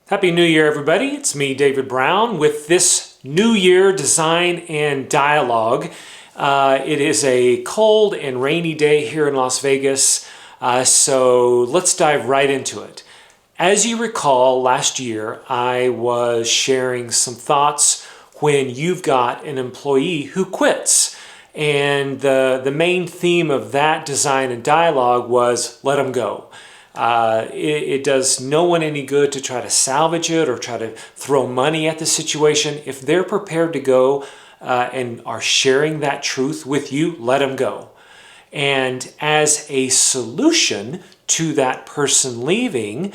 Happy New Year, everybody. It's me, David Brown, with this New Year Design and Dialogue. It is a cold and rainy day here in Las Vegas, so let's dive right into it. As you recall, last year I was sharing some thoughts when you've got an employee who quits. And the main theme of that design and dialogue was let them go. It does no one any good to try to salvage it or try to throw money at the situation. If they're prepared to go and are sharing that truth with you, let them go. And as a solution to that person leaving,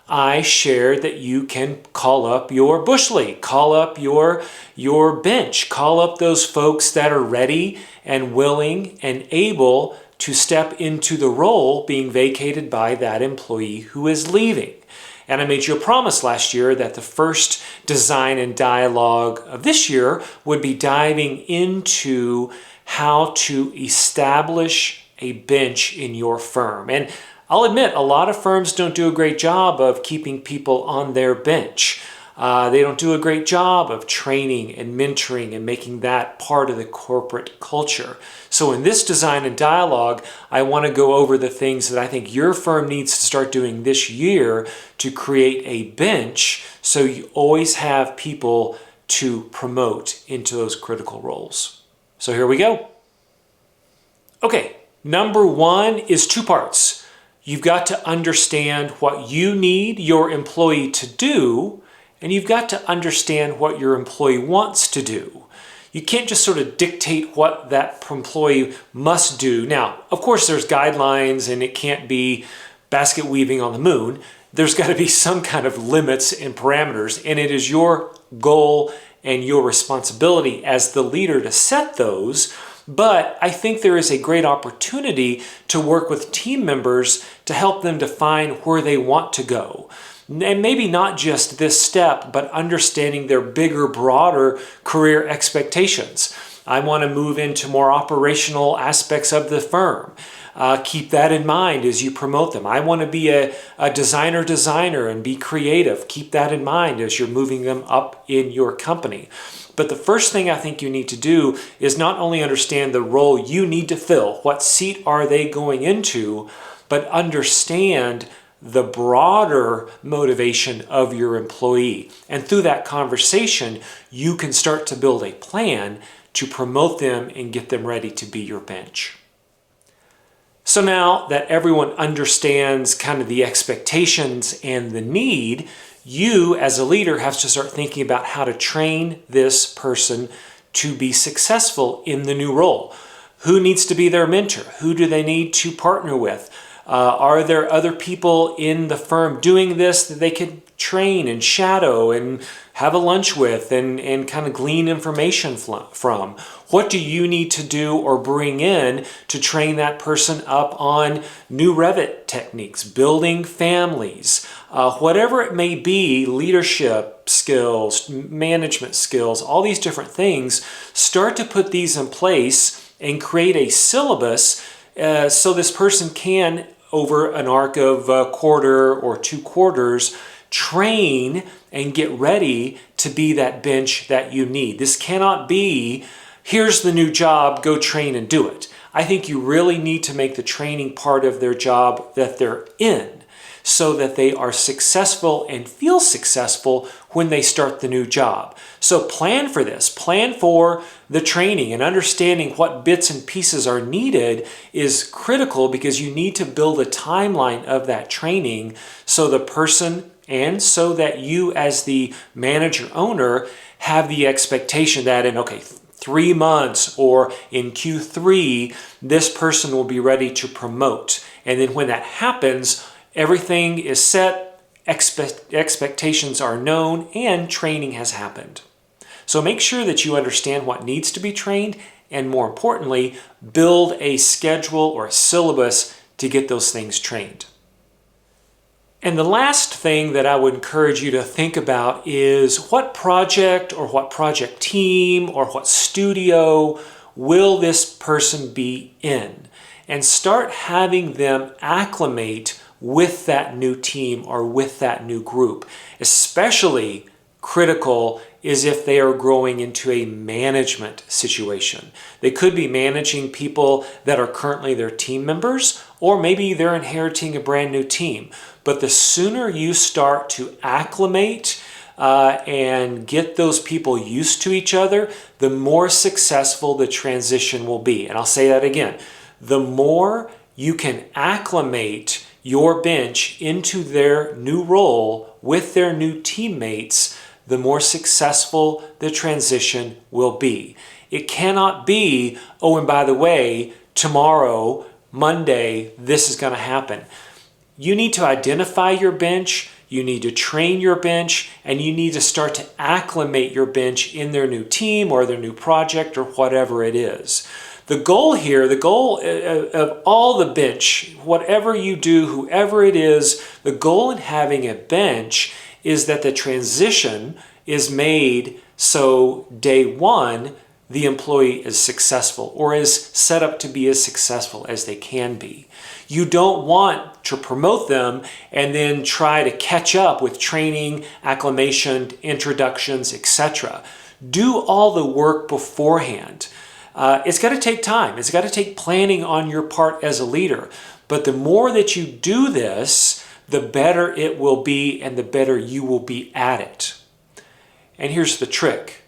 I shared that you can call up your bush league, call up your bench, call up those folks that are ready and willing and able to step into the role being vacated by that employee who is leaving. And I made you a promise last year that the first design and dialogue of this year would be diving into how to establish a bench in your firm. And I'll admit, a lot of firms don't do a great job of keeping people on their bench. They don't do a great job of training and mentoring and making that part of the corporate culture. So in this design and dialogue, I want to go over the things that I think your firm needs to start doing this year to create a bench so you always have people to promote into those critical roles. So here we go. Okay, number one is two parts. You've got to understand what you need your employee to do, and you've got to understand what your employee wants to do. You can't just sort of dictate what that employee must do. Now, of course, there's guidelines, and it can't be basket weaving on the moon. There's got to be some kind of limits and parameters, and it is your goal and your responsibility as the leader to set those. But I think there is a great opportunity to work with team members to help them define where they want to go. And maybe not just this step, but understanding their bigger, broader career expectations. I want to move into more operational aspects of the firm. Keep that in mind as you promote them. I want to be a designer and be creative. Keep that in mind as you're moving them up in your company. But the first thing I think you need to do is not only understand the role you need to fill, what seat are they going into, but understand the broader motivation of your employee. And through that conversation, you can start to build a plan to promote them and get them ready to be your bench. So now that everyone understands kind of the expectations and the need, you as a leader have to start thinking about how to train this person to be successful in the new role. Who needs to be their mentor? Who do they need to partner with? Are there other people in the firm doing this that they could train and shadow and have a lunch with and kind of glean information from? What do you need to do or bring in to train that person up on new Revit techniques, building families, whatever it may be, leadership skills, management skills, all these different things. Start to put these in place and create a syllabus so this person can, over an arc of a quarter or 2 quarters, train and get ready to be that bench that you need. This cannot be, here's the new job, go train and do it. I think you really need to make the training part of their job that they're in so that they are successful and feel successful when they start the new job. So plan for this. Plan for the training, and understanding what bits and pieces are needed is critical because you need to build a timeline of that training so the person and so that you as the manager owner have the expectation that in 3 months or in Q3, this person will be ready to promote. And then when that happens, everything is set, expectations are known, and training has happened. So make sure that you understand what needs to be trained, and more importantly, build a schedule or a syllabus to get those things trained. And the last thing that I would encourage you to think about is what project or what project team or what studio will this person be in? And start having them acclimate with that new team or with that new group. Especially critical is if they are growing into a management situation. They could be managing people that are currently their team members, or maybe they're inheriting a brand new team. But the sooner you start to acclimate and get those people used to each other, the more successful the transition will be. And I'll say that again. The more you can acclimate your bench into their new role with their new teammates, the more successful the transition will be. It cannot be, oh, and by the way, tomorrow, Monday, this is going to happen. You need to identify your bench, you need to train your bench, and you need to start to acclimate your bench in their new team or their new project or whatever it is. The goal here, the goal of all the bench, whatever you do, whoever it is, the goal in having a bench is that the transition is made so day one, the employee is successful or is set up to be as successful as they can be. You don't want to promote them and then try to catch up with training, acclimation, introductions, etc. Do all the work beforehand. It's got to take time. It's got to take planning on your part as a leader. But the more that you do this, the better it will be and the better you will be at it. And here's the trick.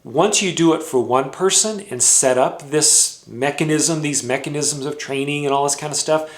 Once you do it for one person and set up this mechanism, these mechanisms of training and all this kind of stuff,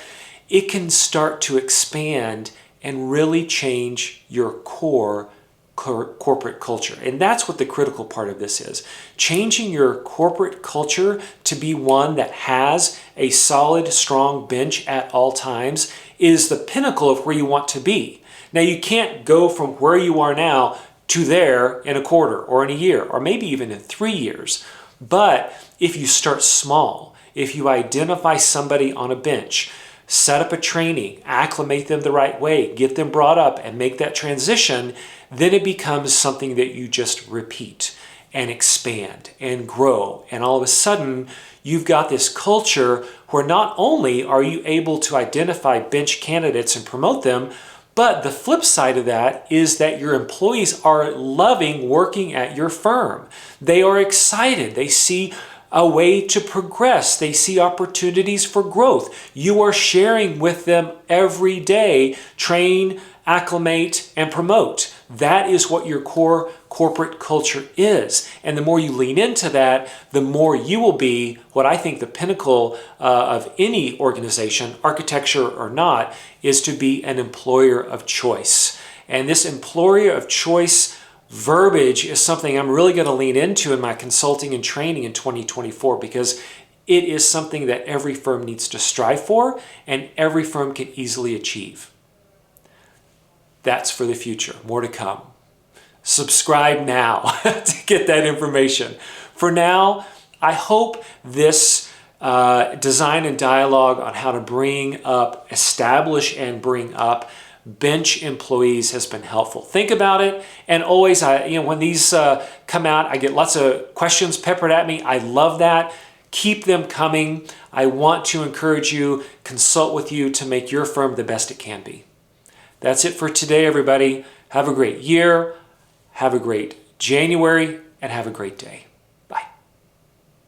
it can start to expand and really change your core corporate culture. And that's what the critical part of this is. Changing your corporate culture to be one that has a solid, strong bench at all times is the pinnacle of where you want to be. Now, you can't go from where you are now to there in a quarter or in a year or maybe even in 3 years. But if you start small, if you identify somebody on a bench, set up a training, acclimate them the right way, get them brought up and make that transition, then it becomes something that you just repeat and expand and grow. And all of a sudden, you've got this culture where not only are you able to identify bench candidates and promote them, but the flip side of that is that your employees are loving working at your firm. They are excited. They see a way to progress. They see opportunities for growth. You are sharing with them every day, train, acclimate, and promote. That is what your core corporate culture is. And the more you lean into that, the more you will be what I think the pinnacle of any organization, architecture or not, is to be an employer of choice. And this employer of choice verbiage is something I'm really going to lean into in my consulting and training in 2024 because it is something that every firm needs to strive for and every firm can easily achieve. That's for the future. More to come. Subscribe now to get that information. For now, I hope this design and dialogue on how to establish and bring up bench employees has been helpful. Think about it, and always, when these come out, I get lots of questions peppered at me. I love that. Keep them coming. I want to encourage you, consult with you to make your firm the best it can be. That's it for today, everybody. Have a great year, have a great January, and have a great day.